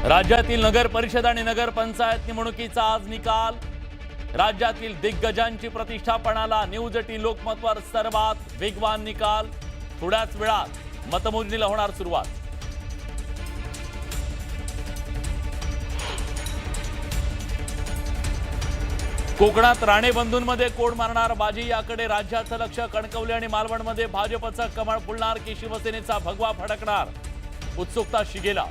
राज्यातील नगर परिषद आणि नगर पंचायत निवडणुकीचा आज निकाल। राज्यातील दिग्गजांची प्रतिष्ठा पणाला। न्यूज 18 लोकमतवर सर्वात वेगवान निकाल। थोड्याच वेळात मतमोजणीला होणार सुरुवात। कोकणात राणे बंधूंमध्ये कोण मारणार बाजी याकडे राज्याचं लक्ष। कणकवली आणि मालवणमध्ये भाजपचं कमळ फुलणार की शिवसेनेचा भगवा फडकणार, उत्सुकता शिगेला।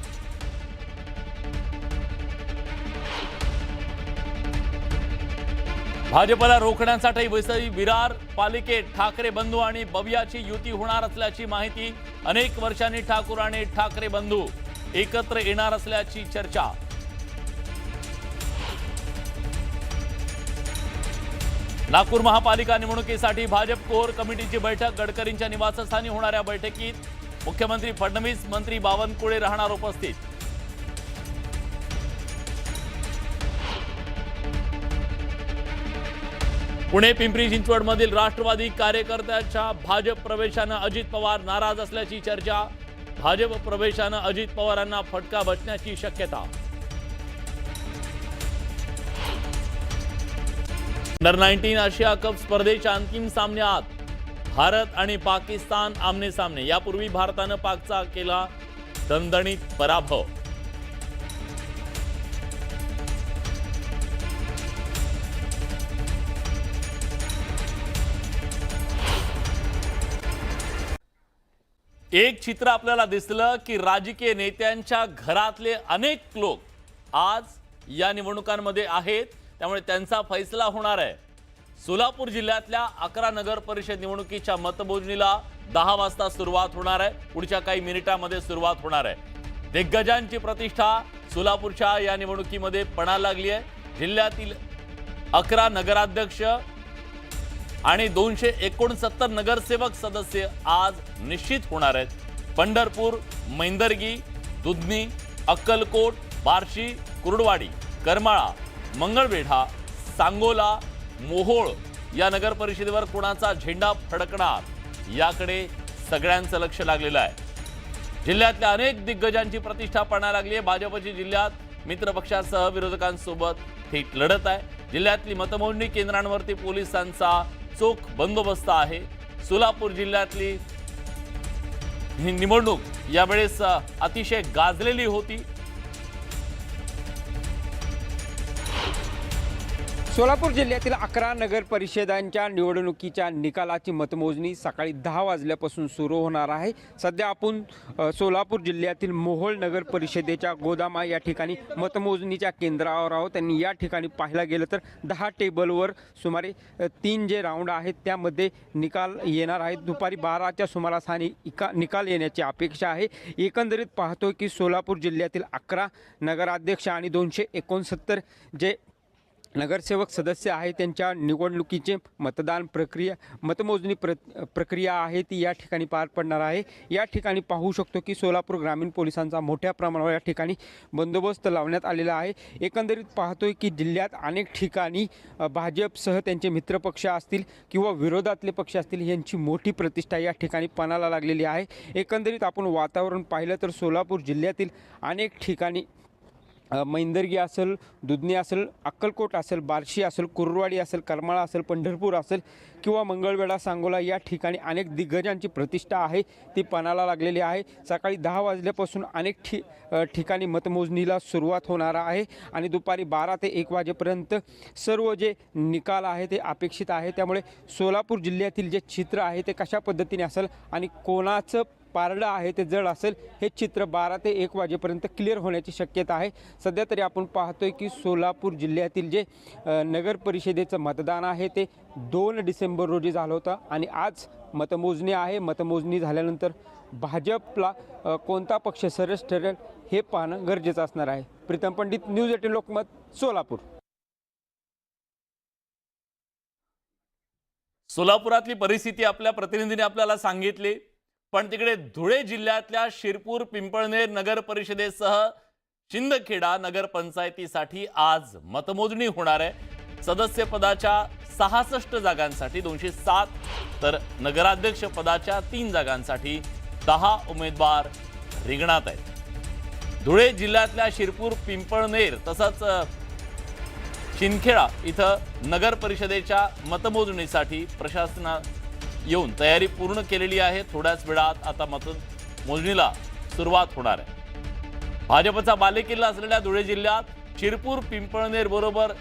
भाजपला रोखण्यासाठी वसई विरार पालिकेत ठाकरे बंधू आणि बबियाची युती होणार असल्याची माहिती। अनेक वर्षांनी ठाकूर आणि ठाकरे बंधू एकत्र येणार असल्याची चर्चा। नागपूर महापालिका निवडणुकीसाठी भाजप कोर कमिटीची बैठक। गडकरींच्या निवासस्थानी होणाऱ्या बैठकीत मुख्यमंत्री फडणवीस, मंत्री बावनकुळे राहणार उपस्थित। पुणे पिंपरी चिंचवडमधील राष्ट्रवादी कार्यकर्त्यांच्या भाजप प्रवेशानं अजित पवार नाराज असल्याची चर्चा। भाजप प्रवेशानं अजित पवारांना फटका बसण्याची शक्यता। अंडर 19 आशिया कप स्पर्धेच्या अंतिम सामन्यात भारत आणि पाकिस्तान आमने सामने। यापूर्वी भारतानं पाकचा केला दणदणीत पराभव। एक चित्र आपल्याला दिसलं की राजकीय नेत्यांच्या घरातले अनेक लोक आज या निवडणुकांमध्ये आहेत, त्यामुळे त्यांचा फैसला होणार आहे। सोलापूर जिल्ह्यातल्या 11 नगर परिषद निवडणुकीच्या मतमोजणीला 10 वाजता सुरुवात होणार आहे। पुढच्या काही मिनिटांमध्ये सुरुवात होणार आहे। दिग्गजांची प्रतिष्ठा सोलापूरच्या या निवडणुकीमध्ये पणाला लागली आहे। जिल्ह्यातील 11 नगराध्यक्ष आणि 269 नगरसेवक सदस्य आज निश्चित होणार आहेत। पंढरपूर, मैंदर्गी, दुधनी, अक्कलकोट, बार्शी, कुर्डवाडी, करमाळा, मंगळवेढा, सांगोला, मोहोळ या नगर परिषदेवर कोणाचा झेंडा फडकणार याकडे सगळ्यांचं लक्ष लागलेलं आहे। जिल्ह्यातल्या अनेक दिग्गजांची प्रतिष्ठा पणाला लागली आहे। भाजपची जिल्ह्यात मित्रपक्षासह विरोधकांसोबत थेट लढत आहे। जिल्ह्यातली मतमोजणी केंद्रांवरती पोलिसांचा चोख बंदोबस्त आहे। सोलापूर जिल्ह्यातली ही निवडणूक यावेळेस अतिशय गाजलेली होती। सोलापूर जिल्ह्यातील 11 नगर परिषदांच्या निवडणुकीच्या निकालाची मतमोजणी सकाळी 10 वाजल्यापासून सुरू होणार आहे। सध्या आपण सोलापूर जिल्ह्यातील मोहोळ नगर परिषदेच्या गोदामा या ठिकाणी मतमोजणीच्या केंद्रावर आहोत। आणि या ठिकाणी पाहायला गेलं तर 10 टेबलवर सुमारे 3 जे राऊंड आहेत त्यामध्ये निकाल येणार आहेत। दुपारी 12च्या सुमारास हा निकाल येण्याची अपेक्षा आहे। एकंदरीत पाहतोय की सोलापूर जिल्ह्यातील 11 नगराध्यक्ष आणि 269 जे नगरसेवक सदस्य आहेत त्यांच्या निवडणुकीचे मतमोजणी प्रक्रिया आहे ती या ठिकाणी पार पडणार आहे। या ठिकाणी पाहू शकतो की सोलापूर ग्रामीण पोलिसांचा मोठ्या प्रमाणावर या ठिकाणी बंदोबस्त लावण्यात आलेला आहे। एकंदरीत पाहतोय की जिल्ह्यात अनेक ठिकाणी भाजपसह त्यांचे मित्रपक्ष असतील किंवा विरोधातले पक्ष असतील यांची मोठी प्रतिष्ठा या ठिकाणी पणाला लागलेली आहे। एकंदरीत आपण वातावरण पाहिलं तर सोलापूर जिल्ह्यातील अनेक ठिकाणी मैंदर्गी असेल, दुधनी असेल, अक्कलकोट असेल, बार्शी असेल, कुर्डवाडी असेल, करमाळा असेल, पंढरपूर असेल किंवा मंगळवेढा, सांगोला या ठिकाणी अनेक दिग्गजांची प्रतिष्ठा आहे ती पणाला लागलेली आहे। सकाळी 10 वाजल्यापासून अनेक ठिकाणी मतमोजणीला सुरुवात होणार आहे आणि दुपारी 12 ते 1 वाजेपर्यंत सर्व जे निकाल आहे ते अपेक्षित आहे। त्यामुळे सोलापूर जिल्ह्यातील जे चित्र आहे ते कशा पद्धतीने असेल आणि कोणाचं पारडं आहे ते जड असेल हे चित्र 12 ते 1 वाजेपर्यंत क्लिअर होण्याची शक्यता आहे। सध्या तरी आपण पाहतोय की सोलापूर जिल्ह्यातील जे नगर परिषदेचं मतदान आहे ते 2 डिसेंबर रोजी झालं होतं आणि आज मतमोजणी आहे। मतमोजणी झाल्यानंतर भाजपला कोणता पक्ष सरस ठरेल हे पाहणं गरजेचं असणार आहे। प्रीतम पंडित, न्यूज 18 लोकमत, सोलापूर। सोलापुरातली परिस्थिती आपल्या प्रतिनिधीने आपल्याला सांगितली, पण तिकडे धुळे जिल्ह्यातल्या शिरपूर, पिंपळनेर नगर परिषदेसह शिंदखेडा नगर पंचायतीसाठी आज मतमोजणी होणार आहे। सदस्य पदाच्या 66 जागांसाठी 207 तर नगराध्यक्ष पदाच्या 3 जागांसाठी 10 उमेदवार रिंगणात आहेत। धुळे जिल्ह्यातल्या शिरपूर, पिंपळनेर तसंच शिंदखेडा इथं नगर परिषदेच्या मतमोजणीसाठी प्रशासनानं येऊन तयारी पूर्ण केलेली आहे. थोड्याच वेळात आता मतमोजणीला सुरुवात होणार आहे. भाजपचा बालेकिल्ला असलेल्या धुळे जिल्ह्यात शिरपूर, पिंपळनेर बरोबर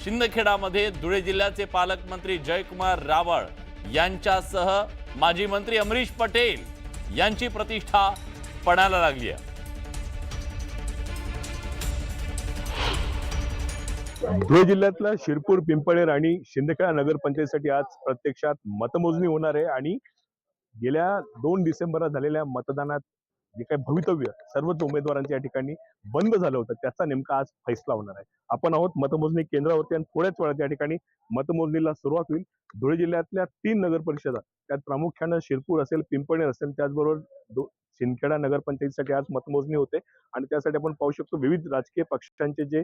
शिंदखेडामध्ये धुळे जिल्ह्याचे पालकमंत्री जयकुमार रावळ यांच्यासह माजी मंत्री अमरीश पटेल यांची प्रतिष्ठा पणाला लागली आहे. धुळे जिल्ह्यातल्या शिरपूर, पिंपळनेर आणि शिंदखेडा नगरपंचायतीसाठी आज प्रत्यक्षात मतमोजणी होणार आहे आणि गेल्या 2 डिसेंबरला झालेल्या मतदानात जे काही भवितव्य सर्वच उमेदवारांच्या या ठिकाणी बंद झालं होतं त्याचा नेमका आज फैसला होणार आहे. आपण आहोत मतमोजणी केंद्रावरती आणि थोड्याच वेळात या ठिकाणी मतमोजणीला सुरुवात होईल. धुळे जिल्ह्यातल्या 3 नगर परिषदा त्यात प्रामुख्यानं शिरपूर असेल, पिंपळनेर असेल, त्याचबरोबर शिंदखेडा नगरपंचायतीसाठी आज मतमोजणी होते आणि त्यासाठी आपण पाहू शकतो विविध राजकीय पक्षांचे जे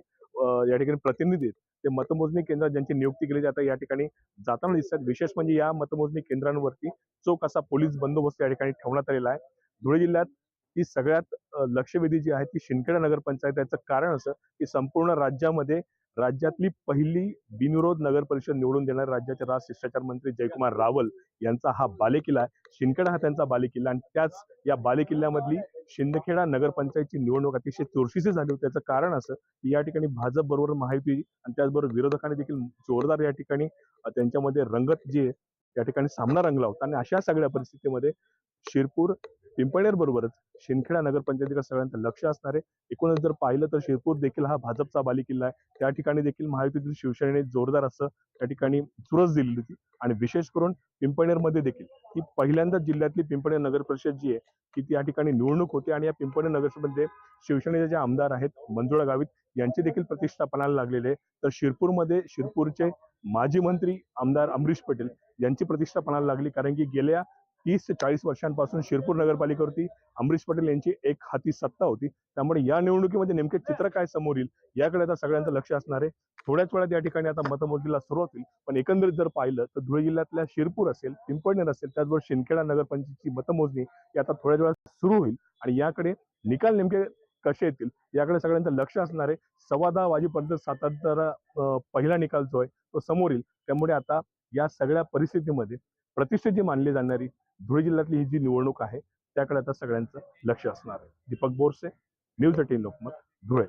या ठिकाणी प्रतिनिधी आहेत ते मतमोजणी केंद्रात ज्यांची नियुक्ती केली जाते या ठिकाणी जाताना दिसतात. विशेष म्हणजे या मतमोजणी केंद्रांवरती चोख असा पोलीस बंदोबस्त या ठिकाणी ठेवण्यात आलेला आहे. धुळे जिल्ह्यात ही सगळ्यात लक्षवेधी जी आहे ती शिंदखेडा नगरपंचायत. याचं कारण असं की संपूर्ण राज्यामध्ये राज्यातली पहिली बिनविरोध नगर परिषद निवडून देणारे राज्याचे शिष्टाचार मंत्री जयकुमार रावल यांचा हा बालेकिल्ला आहे. शिंदखेडा हा त्यांचा बालेकिल्ला आणि त्याच या बालेकिल्ल्यामधली शिंदखेडा नगरपंचायतची निवडणूक अतिशय चुरशीची झाली होती. त्याचं कारण असं की या ठिकाणी भाजप बरोबर महायुती आणि त्याचबरोबर विरोधकांनी देखील जोरदार या ठिकाणी त्यांच्यामध्ये रंगत जी आहे या ठिकाणी सामना रंगला होता आणि अशा सगळ्या परिस्थितीमध्ये शिरपूर, पिंपळनेर बरोबरच शिंदखेडा नगरपंचायतीकडे सगळ्यांचं लक्ष असणार आहे. एकूणच जर पाहिलं तर शिरपूर देखील हा भाजपचा बालेकिल्ला आहे. त्या ठिकाणी देखील महायुतीतील शिवसेनेने जोरदार असं त्या ठिकाणी चुरस दिलेली होती आणि विशेष करून पिंपळनेरमध्ये देखील ही पहिल्यांदाच जिल्ह्यातली पिंपळनेर नगर परिषद जी आहे की ती या ठिकाणी निवडणूक होते आणि या पिंपळनेर नगरमध्ये शिवसेनेचे जे आमदार आहेत मंजुळा गावित यांची देखील प्रतिष्ठा पणाला लागलेली आहे. तर शिरपूरमध्ये शिरपूरचे माजी मंत्री आमदार अमरीश पटेल यांची प्रतिष्ठा पणाला लागली कारण की गेल्या 30 ते 40 वर्षांपासून शिरपूर नगरपालिकेवरती अमरीश पटेल यांची एक हाती सत्ता होती. त्यामुळे या निवडणुकीमध्ये नेमके चित्र काय समोर येईल याकडे आता सगळ्यांचं लक्ष असणार आहे. थोड्याच वेळात या ठिकाणी आता मतमोजणीला सुरुवात होईल. पण एकंदरीत जर पाहिलं तर धुळे जिल्ह्यातल्या शिरपूर असेल, पिंपळनेर असेल, त्याचबरोबर शिंदखेडा नगरपंचायतीची मतमोजणी ही आता थोड्याच वेळात सुरू होईल आणि याकडे निकाल नेमके कसे येतील याकडे सगळ्यांचं लक्ष असणार आहे. 10:15 वाजेपर्यंत सातारा पहिला निकाल जो आहे तो समोर येईल. त्यामुळे आता या सगळ्या परिस्थितीमध्ये प्रतिष्ठेची मानली जाणारी धुळे जिल्ह्यातली ही जी निवडणूक आहे त्याकडे आता सगळ्यांचं लक्ष असणार आहे. दीपक बोरसे, न्यूज 18 लोकमत, धुळे.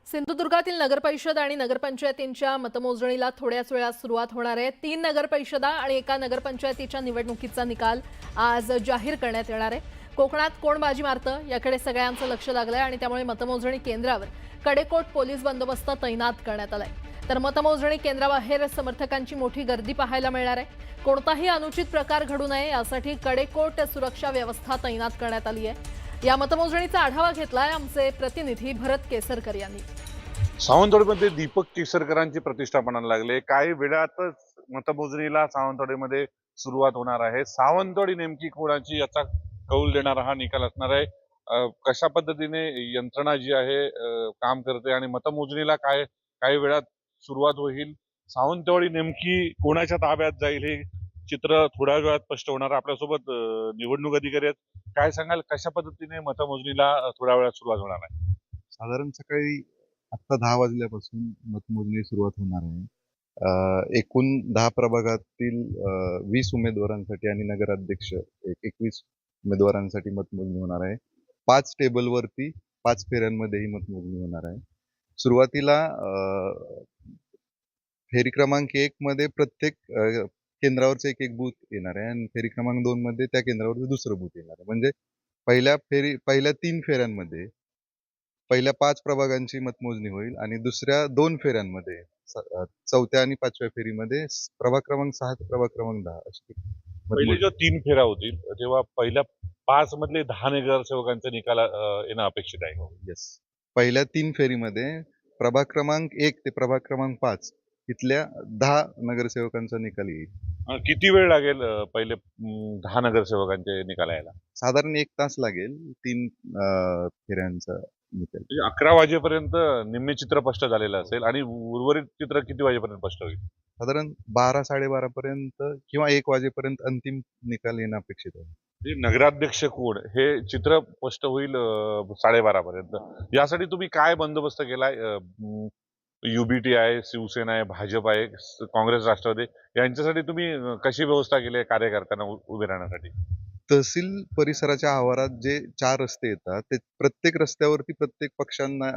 सिंधुदुर्गातील नगरपरिषद आणि नगरपंचायतींच्या मतमोजणीला थोड्याच वेळात सुरुवात होणार आहे. 3 नगरपरिषदा आणि एका नगरपंचायतीच्या निवडणुकीचा निकाल आज जाहीर करण्यात येणार आहे. कोकणात कोण बाजी मारतं याकडे सगळ्यांचं लक्ष लागलंय आणि त्यामुळे मतमोजणी केंद्रावर कडेकोट पोलीस बंदोबस्त तैनात करण्यात आलाय. तर मतमोजणी केंद्राबाहेर समर्थकांची मोठी गर्दी पाहायला मिळणार आहे. कोणताही अनुचित प्रकार घडू नये यासाठी कडेकोट सुरक्षा व्यवस्था तैनात करण्यात आली आहे. या मतमोजणीचा आढावा घेतलाय आमचे प्रतिनिधी भरत केसरकर यांनी. सावंतवाडीमध्ये दीपक केसरकरांची प्रतिष्ठा पणाला लागले. काही वेळातच मतमोजणीला सावंतवाडीमध्ये सुरुवात होणार आहे. सावंतवाडी नेमकी कोणाची याचा कौल देणारा हा निकाल असणार आहे. कशा पद्धतीने यंत्रणा जी आहे काम करते आणि मतमोजणीला काही वेळात सुरुवात होईल. सावंतवाडी नेमकी कोणाच्या ताब्यात जाईल हे चित्र थोड्या वेळात स्पष्ट होणार. आपल्यासोबत निवडणूक अधिकारी आहेत. काय सांगाल कशा पद्धतीने मतमोजणीला थोड्या वेळात सुरुवात होणार आहे? साधारण सकाळी आत्ता 10 वाजल्यापासून मतमोजणी सुरुवात होणार आहे. एकूण 10 प्रभागातील 20 उमेदवारांसाठी आणि नगराध्यक्ष 21 उमेदवारांसाठी मतमोजणी होणार आहे. 5 टेबलवरती 5 फेऱ्यांमध्ये ही मतमोजणी होणार आहे. सुरुवातीला फेरी क्रमांक 1 मध्ये प्रत्येक केंद्रावरचं एक बूथ येणार आहे आणि फेरी क्रमांक 2 मध्ये त्या केंद्रावरचं दुसरं बूथ येणार आहे. म्हणजे पहिल्या 3 फेऱ्यांमध्ये पहिल्या 5 प्रभागांची मतमोजणी होईल आणि दुसऱ्या 2 फेऱ्यांमध्ये 4थ्या आणि 5व्या फेरीमध्ये प्रभाग क्रमांक 6 ते प्रभाग क्रमांक 10 अशी पहिले जेव्हा 3 फेऱ्या होतील तेव्हा पहिल्या 5 मधले 10 नगरसेवकांचा निकाल येणं अपेक्षित आहे. येस, पहिल्या 3 फेरीमध्ये प्रभाग क्रमांक 1 ते प्रभाग क्रमांक 5 तिथल्या 10 नगरसेवकांचा निकाल येईल. किती वेळ लागेल पहिले 10 नगरसेवकांचे निकाल यायला? साधारण 1 तास लागेल 3 फेऱ्यांचा निकाल. म्हणजे 11 वाजेपर्यंत निम्मे चित्र स्पष्ट झालेलं असेल आणि उर्वरित चित्र किती वाजेपर्यंत स्पष्ट होईल? साधारण 12-12:30 पर्यंत किंवा 1 वाजेपर्यंत अंतिम निकाल येणं अपेक्षित आहे. म्हणजे नगराध्यक्ष कोण हे चित्र स्पष्ट होईल 12:30 पर्यंत. यासाठी तुम्ही काय बंदोबस्त केलाय? युबीटी आहे, शिवसेना आहे, भाजप आहे, काँग्रेस, राष्ट्रवादी यांच्यासाठी तुम्ही कशी व्यवस्था केली आहे कार्यकर्त्यांना उभे राहण्यासाठी? तहसील परिसराच्या आवारात जे 4 रस्ते येतात, ते प्रत्येक रस्त्यावरती प्रत्येक पक्षांना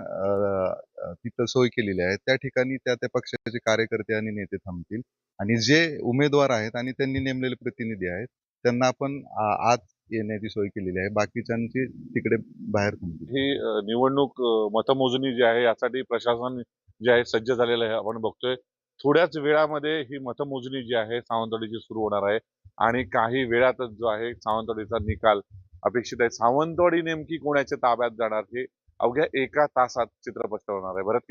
तिथं सोय केलेली आहे. त्या ठिकाणी त्या पक्षाचे कार्यकर्ते आणि नेते थांबतील आणि जे उमेदवार आहेत आणि त्यांनी नेमलेले प्रतिनिधी आहेत, त्यांना आपण आत येण्याची सोय केलेली आहे. बाकीच्यांची तिकडे बाहेर थांबतील. ही निवडणूक मतमोजणी जी आहे यासाठी प्रशासन जे आहे सज्ज झालेलं आहे आपण बघतोय. थोड्याच वेळामध्ये ही मतमोजणी जी आहे सावंतवाडीची सुरू होणार आहे आणि काही वेळातच जो आहे सावंतवाडीचा निकाल अपेक्षित आहे. सावंतवाडी नेमकी कोणाच्या ताब्यात जाणार हे अवघ्या 1 तासात चित्र स्पष्ट होणार आहे. भरत